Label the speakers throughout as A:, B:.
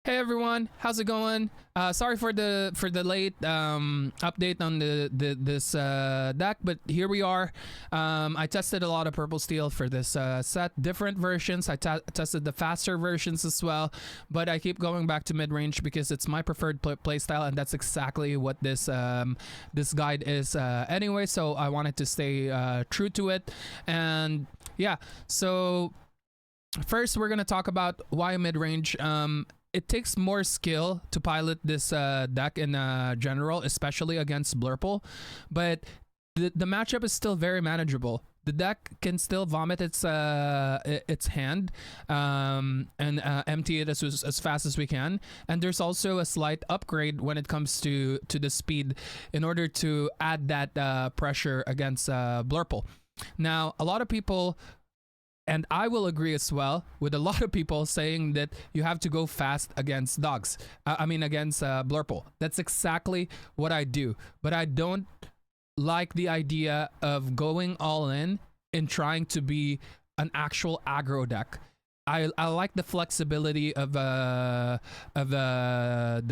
A: Hey everyone, how's it going? Sorry for the late update on this deck, but here we are. I tested a lot of purple steel for this set, different versions. I tested the faster versions as well, but I keep going back to mid range because it's my preferred playstyle, and that's exactly what this guide is anyway. So I wanted to stay true to it, and yeah. So first, we're gonna talk about why mid range. It takes more skill to pilot this deck in general, especially against Blurple, but the matchup is still very manageable. The deck can still vomit its hand and empty it as fast as we can. And there's also a slight upgrade when it comes to the speed in order to add that pressure against Blurple. Now, a lot of people, and I will agree as well with a lot of people saying that you have to go fast against dogs. Against Blurple. That's exactly what I do. But I don't like the idea of going all in and trying to be an actual aggro deck. I like the flexibility of the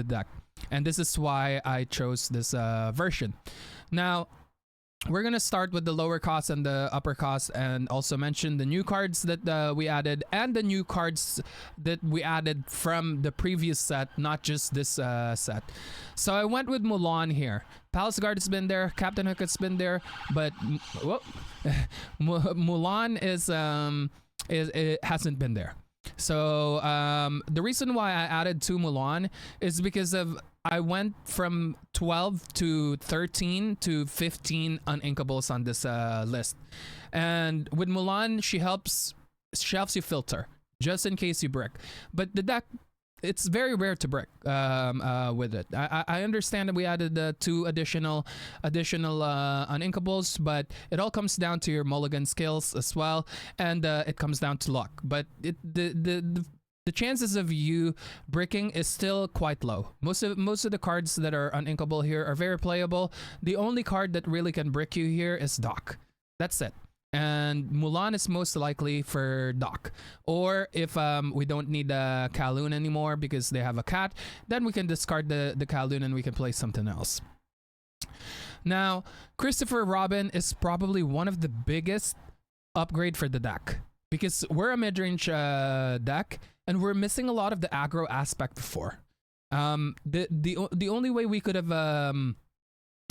A: deck. And this is why I chose this version. Now, we're gonna start with the lower cost and the upper cost, and also mention the new cards that we added and the new cards that we added from the previous set, not just this set. So I went with Mulan here. Palace Guard has been there, Captain Hook has been there, but Mulan it hasn't been there. So the reason why I added two Mulan is because of I went from 12 to 13 to 15 uninkables on this list. And with Mulan, she helps you filter just in case you brick. But the deck, it's very rare to brick with it. I understand that we added two additional uninkables, but it all comes down to your mulligan skills as well, and it comes down to luck. But the chances of you bricking is still quite low. Most of the cards that are uninkable here are very playable. The only card that really can brick you here is Doc. That's it. And Mulan is most likely for Doc. Or if we don't need the Kowloon anymore because they have a cat, then we can discard the Kowloon and we can play something else. Now, Christopher Robin is probably one of the biggest upgrade for the deck, because we're a mid-range deck and we're missing a lot of the aggro aspect before. The only way we could have done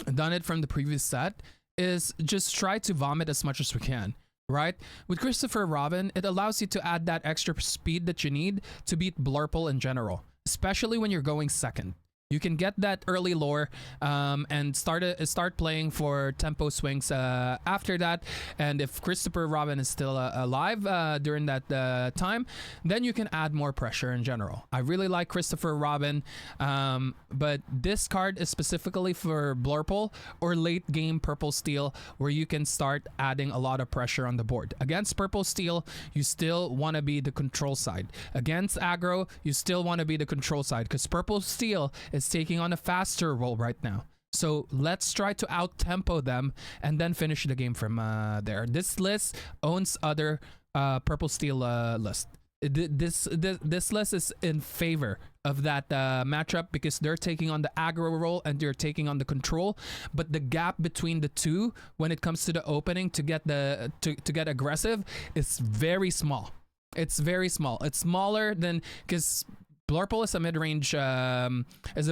A: it from the previous set is just try to vomit as much as we can, right? With Christopher Robin, it allows you to add that extra speed that you need to beat Blurple in general, especially when you're going second. You can get that early lore and start playing for tempo swings after that. And if Christopher Robin is still alive during that time, then you can add more pressure in general. I really like Christopher Robin, but this card is specifically for Blurple or late game Purple Steel, where you can start adding a lot of pressure on the board. Against Purple Steel, you still want to be the control side. Against aggro, you still want to be the control side, because Purple Steel is taking on a faster role right now. So let's try to out-tempo them and then finish the game from there. This list owns other Purple Steel list. This list is in favor of that matchup because they're taking on the aggro role and they're taking on the control. But the gap between the two when it comes to the opening to get to get aggressive is very small. It's very small. It's smaller than, because Blurple is a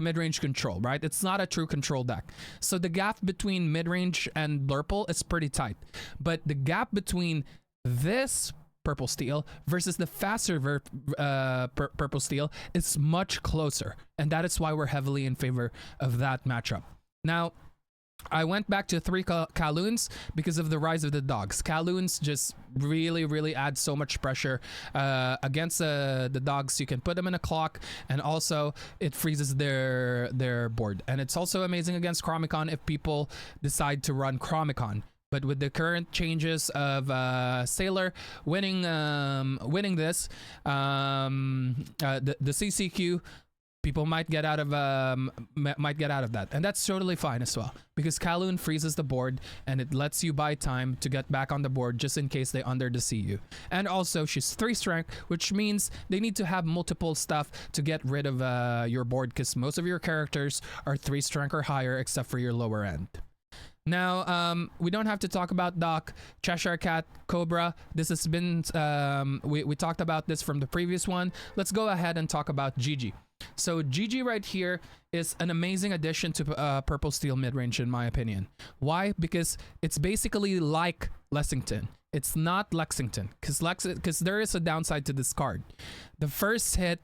A: mid-range control, right? It's not a true control deck. So the gap between mid-range and Blurple is pretty tight. But the gap between this Purple Steel versus the faster Purple Steel is much closer. And that is why we're heavily in favor of that matchup. Now, I went back to 3 Kowloons because of the rise of the dogs. Kowloons just really add so much pressure against the dogs. You can put them in a clock, and also it freezes their board. And it's also amazing against Chromicon if people decide to run Chromicon. But with the current changes of Sailor winning this, the CCQ People might get out of might get out of that, and that's totally fine as well, because Kowloon freezes the board and it lets you buy time to get back on the board just in case they under the you. And also she's 3 strength, which means they need to have multiple stuff to get rid of your board, because most of your characters are 3 strength or higher except for your lower end. Now, we don't have to talk about Doc, Cheshire Cat, Cobra. This has been, we talked about this from the previous one. Let's go ahead and talk about Gigi. So Gigi right here is an amazing addition to Purple Steel midrange in my opinion. Why? Because it's basically like Lexington. It's not Lexington, because there is a downside to this card. The first hit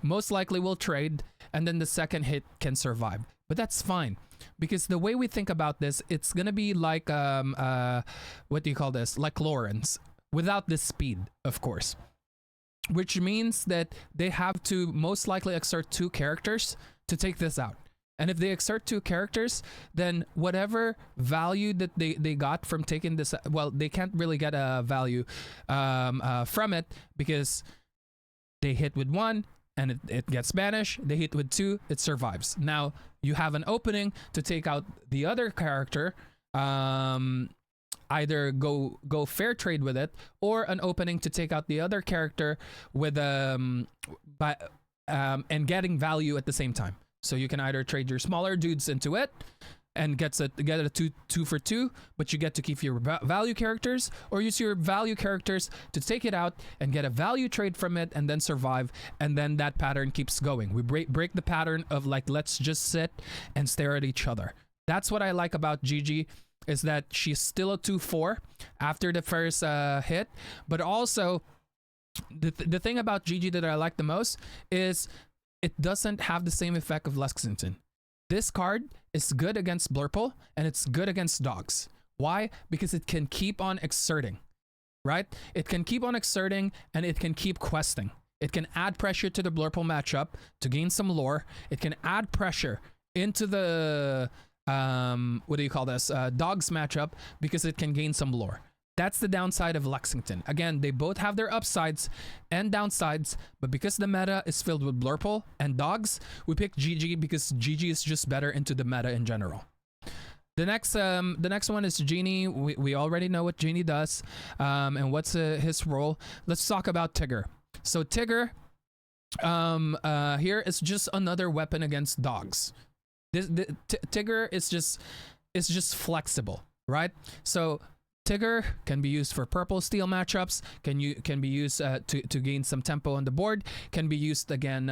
A: most likely will trade, and then the second hit can survive. But that's fine, because the way we think about this, it's gonna be like what do you call this? Like Lawrence, without the speed, of course. Which means that they have to most likely exert 2 characters to take this out. And if they exert 2 characters, then whatever value that they got from taking this, well, they can't really get a value from it, because they hit with 1 and it gets banished. They hit with 2, it survives. Now you have an opening to take out the other character, either go fair trade with it, or an opening to take out the other character with and getting value at the same time. So you can either trade your smaller dudes into it and get a 2 for 2, but you get to keep your value characters, or use your value characters to take it out and get a value trade from it and then survive, and then that pattern keeps going. We break the pattern of like, let's just sit and stare at each other. That's what I like about Gigi, is that she's still a 2-4 after the first hit, but also the thing about Gigi that I like the most is it doesn't have the same effect of Lexington. This card is good against Blurple and it's good against dogs. Why? Because it can keep on exerting, right? It can keep on exerting and it can keep questing. It can add pressure to the Blurple matchup to gain some lore. It can add pressure into the what do you call this, dogs matchup, because it can gain some lore. That's the downside of Lexington. Again, they both have their upsides and downsides, but because the meta is filled with Blurple and dogs, we pick Gigi because Gigi is just better into the meta in general. The next one is Genie. We already know what Genie does, and what's his role. Let's talk about Tigger. So Tigger here is just another weapon against dogs. Tigger is just flexible, right? So Tigger can be used for Purple Steel matchups, can be used to gain some tempo on the board, can be used again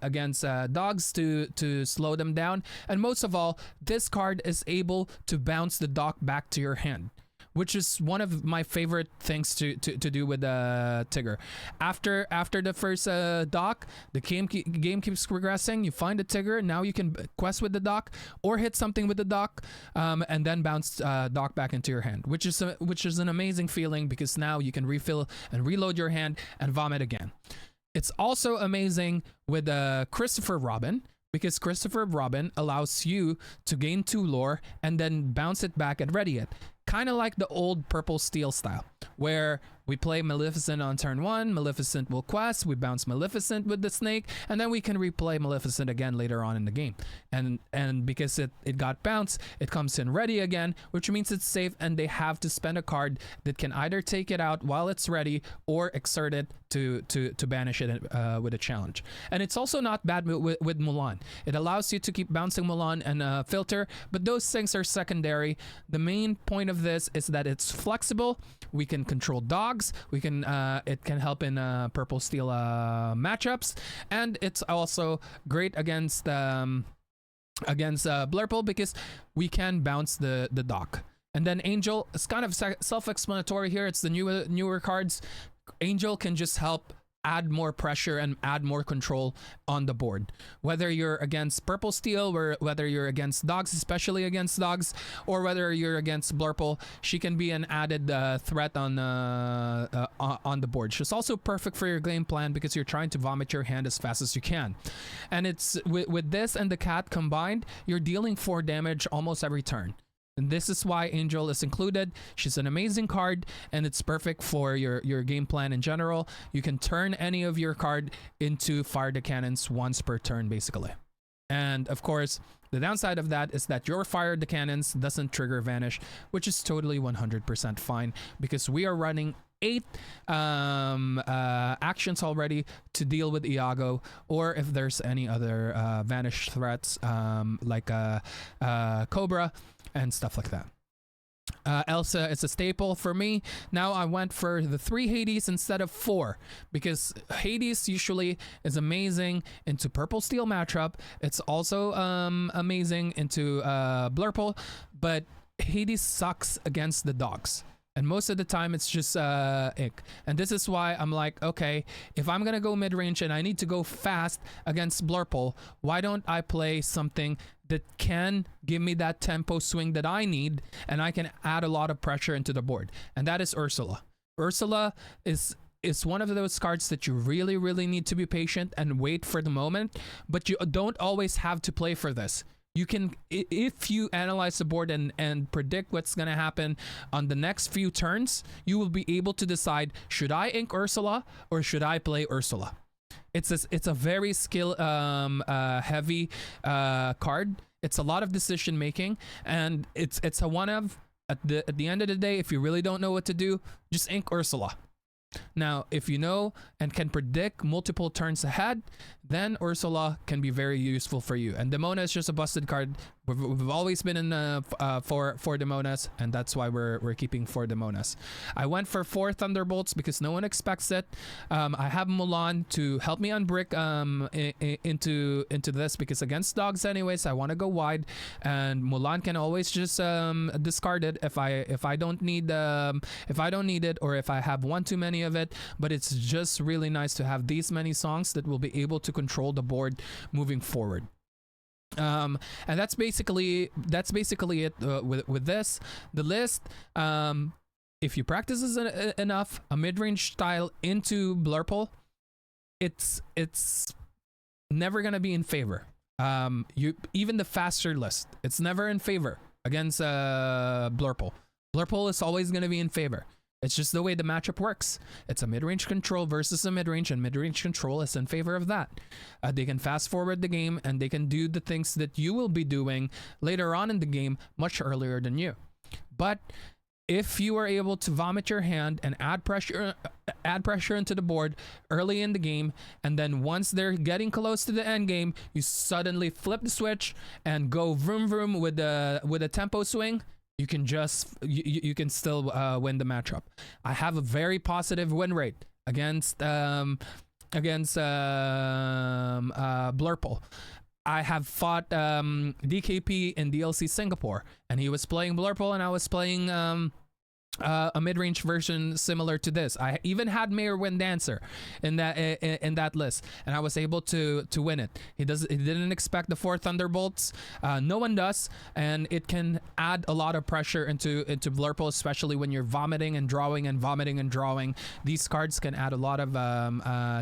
A: against dogs to slow them down, and most of all, this card is able to bounce the dock back to your hand, which is one of my favorite things to do with Tigger. After the first dock, the game keeps progressing. You find the Tigger, now you can quest with the dock or hit something with the dock, and then bounce dock back into your hand, which is an amazing feeling, because now you can refill and reload your hand and vomit again. It's also amazing with Christopher Robin, because Christopher Robin allows you to gain 2 lore and then bounce it back and ready it. Kind of like the old Purple Steel style, where we play Maleficent on turn 1, Maleficent will quest, we bounce Maleficent with the snake, and then we can replay Maleficent again later on in the game. And because it got bounced, it comes in ready again, which means it's safe, and they have to spend a card that can either take it out while it's ready or exert it to banish it with a challenge. And it's also not bad with Mulan. It allows you to keep bouncing Mulan and filter, but those things are secondary. The main point of this is that it's flexible. We can control dogs. We can it can help in Purple Steel matchups, and it's also great against Blurple, because we can bounce the dock. And then Angel is kind of self-explanatory here. It's the newer cards. Angel can just help add more pressure and add more control on the board. Whether you're against Purple Steel, or whether you're against dogs, especially against dogs, or whether you're against Blurple, she can be an added threat on the board. She's also perfect for your game plan, because you're trying to vomit your hand as fast as you can. And it's with this and the cat combined, you're dealing 4 damage almost every turn. And this is why Angel is included. She's an amazing card, and it's perfect for your game plan in general. You can turn any of your card into fire the cannons once per turn, basically. And of course, the downside of that is that your fire the cannons doesn't trigger vanish, which is totally 100% fine because we are running 8 actions already to deal with Iago, or if there's any other vanish threats like Cobra and stuff like that. Elsa is a staple for me. Now I went for the 3 Hades instead of 4 because Hades usually is amazing into purple steel matchup. It's also amazing into Blurple, but Hades sucks against the dogs. And most of the time it's just ick. And this is why I'm like, okay, if I'm gonna go mid-range and I need to go fast against Blurple, why don't I play something that can give me that tempo swing that I need, and I can add a lot of pressure into the board? And that is Ursula. Ursula is one of those cards that you really, really need to be patient and wait for the moment, but you don't always have to play for this. You can, if you analyze the board and predict what's going to happen on the next few turns, you will be able to decide, should I ink Ursula or should I play Ursula? It's a very skill heavy card. It's a lot of decision making, and it's a one of, at the end of the day, if you really don't know what to do, just ink Ursula. Now, if you know and can predict multiple turns ahead, then Ursula can be very useful for you. And Demona is just a busted card. We've always been in for Demonas, and that's why we're keeping 4 Demonas. I went for 4 Thunderbolts because no one expects it. I have Mulan to help me unbrick into this, because against dogs anyways, I want to go wide, and Mulan can always just discard it if I don't need it, or if I have one too many of it. But it's just really nice to have these many songs that will be able to control the board moving forward. And that's basically it with this. The list, if you practice enough a mid-range style into Blurple, it's never gonna be in favor. Even the faster list, it's never in favor against Blurple. Blurple is always gonna be in favor. It's just the way the matchup works. It's a mid-range control versus a mid-range, and mid-range control is in favor of that. They can fast forward the game, and they can do the things that you will be doing later on in the game much earlier than you. But if you are able to vomit your hand and add pressure into the board early in the game, and then once they're getting close to the end game, you suddenly flip the switch and go vroom vroom with a tempo swing, you can still win the matchup. I have a very positive win rate against Blurple. I have fought DKP in DLC Singapore, and he was playing Blurple, and I was playing a mid-range version similar to this. I even had Mayor Wind Dancer in that list, and I was able to win it. He didn't expect the 4 Thunderbolts. No one does, and it can add a lot of pressure into Blurple, especially when you're vomiting and drawing and vomiting and drawing. These cards can add a lot of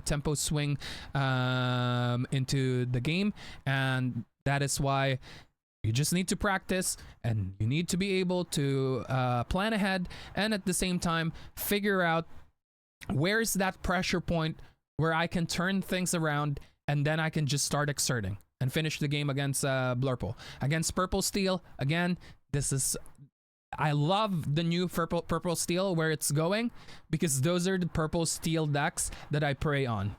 A: tempo swing into the game, and that is why you just need to practice, and you need to be able to plan ahead, and at the same time figure out where's that pressure point where I can turn things around, and then I can just start exerting and finish the game against Blurple. Against Purple Steel, again, I love the new Purple Steel where it's going, because those are the Purple Steel decks that I prey on.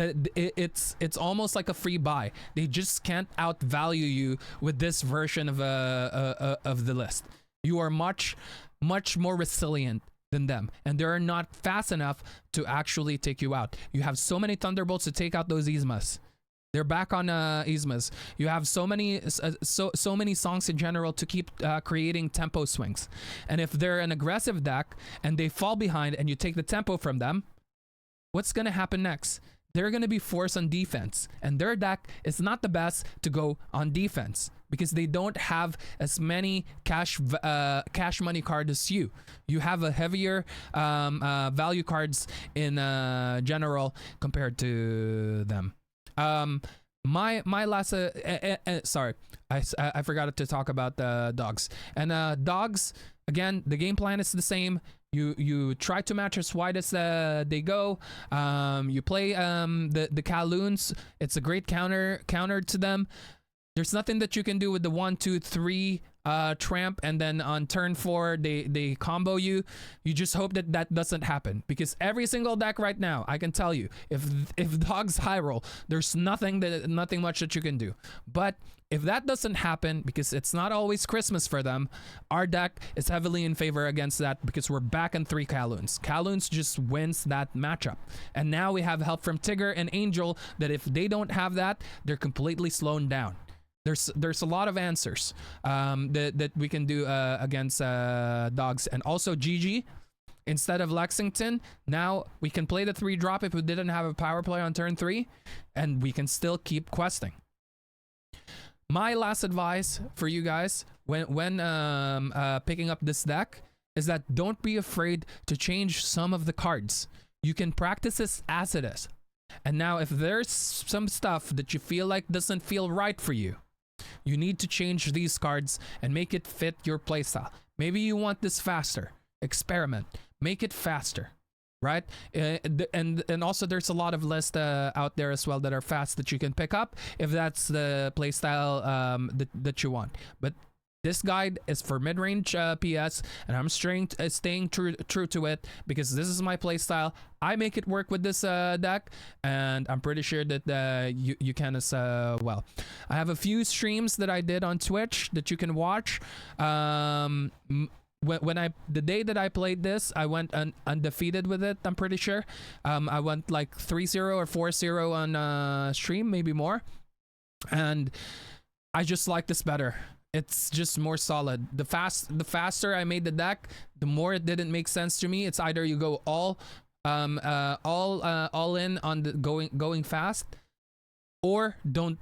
A: It's almost like a free buy. They just can't outvalue you with this version of the list. You are much more resilient than them, and they're not fast enough to actually take you out. You have so many Thunderbolts to take out those Yzmas. They're back on Yzmas. You have so many songs in general to keep creating tempo swings. And if they're an aggressive deck and they fall behind and you take the tempo from them, what's gonna happen next? They're going to be forced on defense, and their deck is not the best to go on defense because they don't have as many cash money cards as you. You have a heavier value cards in general compared to them. my last sorry, I forgot to talk about the dogs. And dogs, again, the game plan is the same. You try to match as wide as they go. You play the Kaloons. It's a great counter to them. There's nothing that you can do with the 1, 2, 3 tramp, and then on turn 4 they combo you. You just hope that that doesn't happen, because every single deck right now, I can tell you, if dogs high roll, there's nothing much that you can do. But if that doesn't happen, because it's not always Christmas for them, our deck is heavily in favor against that, because we're back in 3 Kaloons. Kaloons just wins that matchup. And now we have help from Tigger and Angel, that if they don't have that, they're completely slowed down. There's a lot of answers that we can do against dogs. And also GG, instead of Lexington, now we can play the 3 drop if we didn't have a power play on turn 3, and we can still keep questing. My last advice for you guys when picking up this deck is that don't be afraid to change some of the cards. You can practice this as it is. And now if there's some stuff that you feel like doesn't feel right for you, you need to change these cards and make it fit your playstyle. Maybe you want this faster. Experiment. Make it faster. Right? And also there's a lot of lists out there as well that are fast that you can pick up if that's the playstyle that you want. But this guide is for mid-range PS, and I'm staying true to it, because this is my playstyle. I make it work with this deck, and I'm pretty sure that you can as well. I have a few streams that I did on Twitch that you can watch. The day that I played this, I went undefeated with it. I'm pretty sure. I went like 3-0 or 4-0 on stream, maybe more, and I just like this better. It's just more solid. The faster I made the deck, the more it didn't make sense to me. It's either you go all in on the going fast, or don't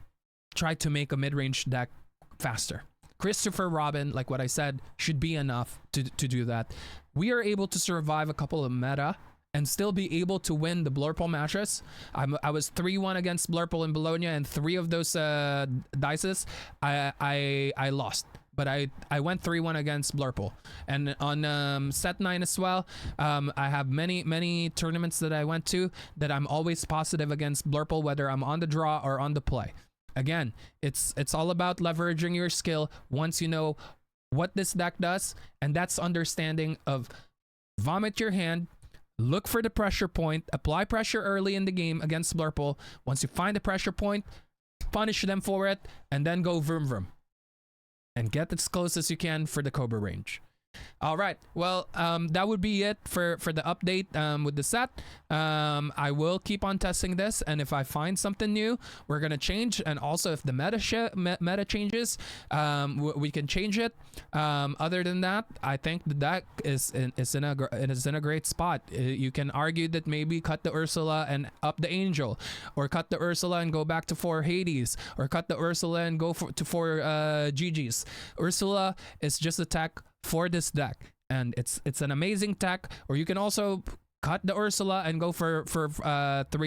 A: try to make a mid-range deck faster. Christopher Robin, like what I said, should be enough to do that. We are able to survive a couple of meta and still be able to win the Blurple matches. I was 3-1 against Blurple in Bologna, and 3 of those dices I lost. But I went 3-1 against Blurple. And on set 9 as well, I have many tournaments that I went to that I'm always positive against Blurple, whether I'm on the draw or on the play. Again, it's all about leveraging your skill once you know what this deck does, and that's understanding of vomit your hand, look for the pressure point, apply pressure early in the game against Blurple. Once you find the pressure point, punish them for it, and then go vroom vroom. And get as close as you can for the Cobra range. All right, well, that would be it for the update with the set. I will keep on testing this, and if I find something new, we're gonna change. And also, if the meta changes, we can change it. Other than that, I think the deck is in a great spot. You can argue that maybe cut the Ursula and up the Angel, or cut the Ursula and go back to 4 Hades, or cut the Ursula and go to 4 GGs. Ursula is just a tech for this deck, and it's an amazing tech. Or you can also cut the Ursula and go for 3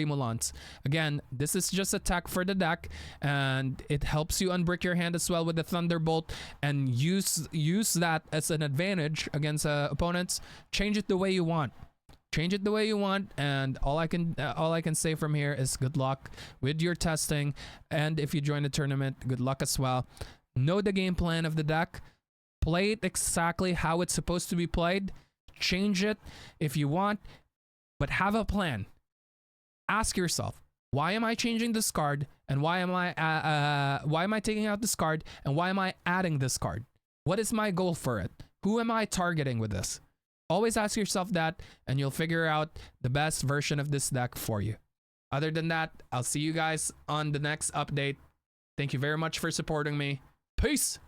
A: Mulans. Again, this is just a tech for the deck, and it helps you unbrick your hand as well with the Thunderbolt, and use that as an advantage against opponents. Change it the way you want. Change it the way you want, and all I can say from here is good luck with your testing, and if you join the tournament, good luck as well. Know the game plan of the deck. Play it exactly how it's supposed to be played. Change it if you want, but have a plan. Ask yourself, why am I changing this card, and why am I taking out this card, and why am I adding this card? What is my goal for it? Who am I targeting with this? Always ask yourself that, and you'll figure out the best version of this deck for you. Other than that, I'll see you guys on the next update. Thank you very much for supporting me. Peace!